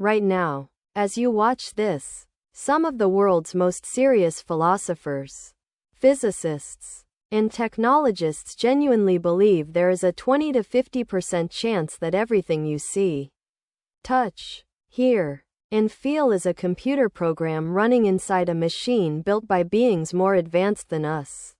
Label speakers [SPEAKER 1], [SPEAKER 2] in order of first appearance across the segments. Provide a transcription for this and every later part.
[SPEAKER 1] Right now, as you watch this, some of the world's most serious philosophers, physicists, and technologists genuinely believe there is a 20 to 50% chance that everything you see, touch, hear, and feel is a computer program running inside a machine built by beings more advanced than us.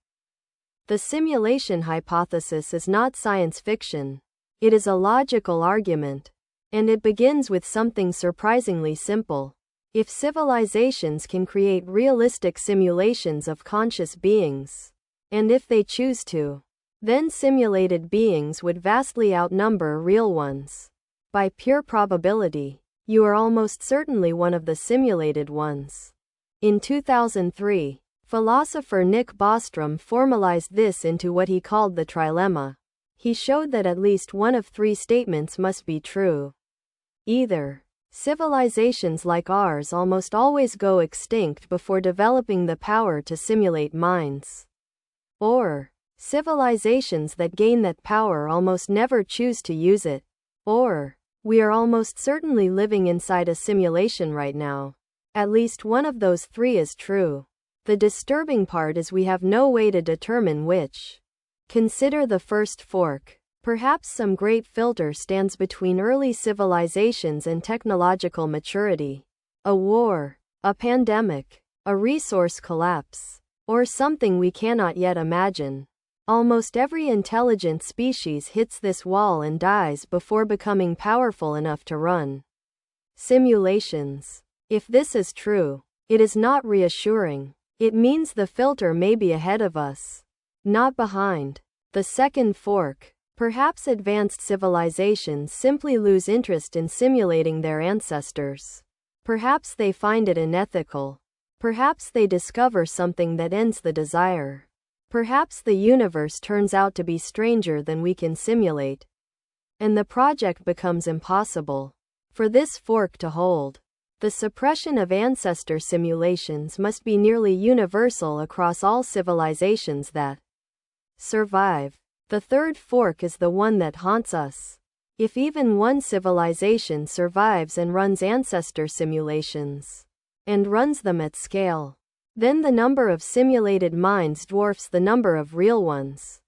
[SPEAKER 1] The simulation hypothesis is not science fiction. It is a logical argument. And it begins with something surprisingly simple. If civilizations can create realistic simulations of conscious beings, and if they choose to, then simulated beings would vastly outnumber real ones. By pure probability, you are almost certainly one of the simulated ones. In 2003, philosopher Nick Bostrom formalized this into what he called the trilemma. He showed that at least one of three statements must be true. Either civilizations like ours almost always go extinct before developing the power to simulate minds, or civilizations that gain that power almost never choose to use it, or we are almost certainly living inside a simulation right now. At least one of those three is true. The disturbing part is we have no way to determine which. Consider the first fork. Perhaps some great filter stands between early civilizations and technological maturity. A war, a pandemic, a resource collapse, or something we cannot yet imagine. Almost every intelligent species hits this wall and dies before becoming powerful enough to run simulations. If this is true, it is not reassuring. It means the filter may be ahead of us, not behind. The second fork. Perhaps advanced civilizations simply lose interest in simulating their ancestors. Perhaps they find it unethical. Perhaps they discover something that ends the desire. Perhaps the universe turns out to be stranger than we can simulate, and the project becomes impossible. For this fork to hold, the suppression of ancestor simulations must be nearly universal across all civilizations that survive. The third fork is the one that haunts us. If even one civilization survives and runs ancestor simulations, and runs them at scale, then the number of simulated minds dwarfs the number of real ones.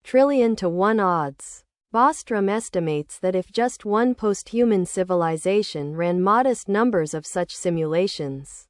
[SPEAKER 1] Trillion to 1 odds. Bostrom estimates that if just one post-human civilization ran modest numbers of such simulations,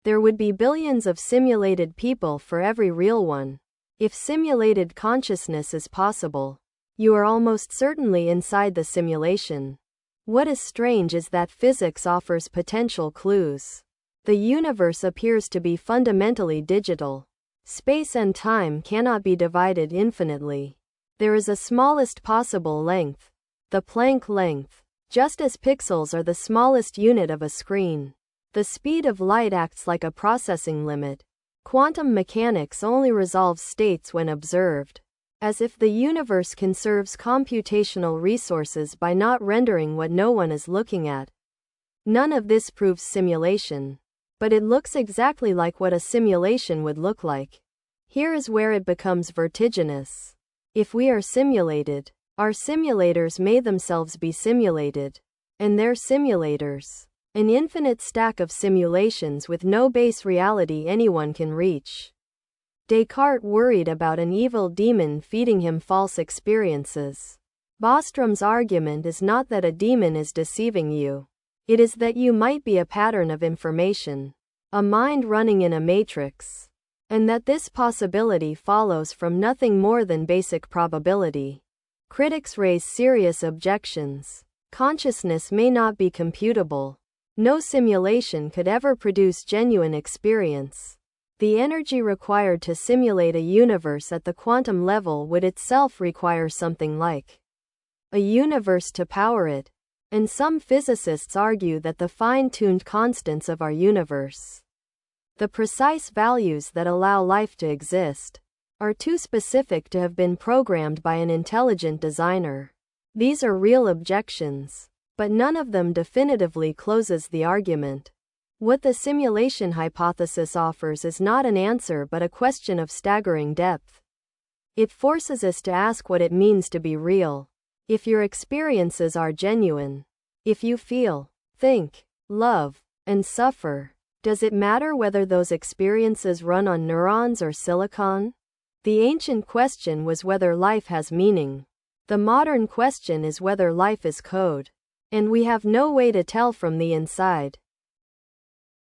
[SPEAKER 1] there would be billions of simulated people for every real one. If simulated consciousness is possible, you are almost certainly inside the simulation. What is strange is that physics offers potential clues. The universe appears to be fundamentally digital. Space and time cannot be divided infinitely. There is a smallest possible length, the Planck length. Just as pixels are the smallest unit of a screen, the speed of light acts like a processing limit. Quantum mechanics only resolves states when observed, as if the universe conserves computational resources by not rendering what no one is looking at. None of this proves simulation, but it looks exactly like what a simulation would look like. Here is where it becomes vertiginous. If we are simulated, our simulators may themselves be simulated, and their simulators. An infinite stack of simulations with no base reality anyone can reach. Descartes worried about an evil demon feeding him false experiences. Bostrom's argument is not that a demon is deceiving you. It is that you might be a pattern of information, a mind running in a matrix, and that this possibility follows from nothing more than basic probability. Critics raise serious objections. Consciousness may not be computable. No simulation could ever produce genuine experience. The energy required to simulate a universe at the quantum level would itself require something like a universe to power it. And some physicists argue that the fine-tuned constants of our universe, the precise values that allow life to exist, are too specific to have been programmed by an intelligent designer. These are real objections, but none of them definitively closes the argument. What the simulation hypothesis offers is not an answer but a question of staggering depth. It forces us to ask what it means to be real. If your experiences are genuine, if you feel, think, love, and suffer. Does it matter whether those experiences run on neurons or silicon? The ancient question was whether life has meaning. The modern question is whether life is code. And we have no way to tell from the inside.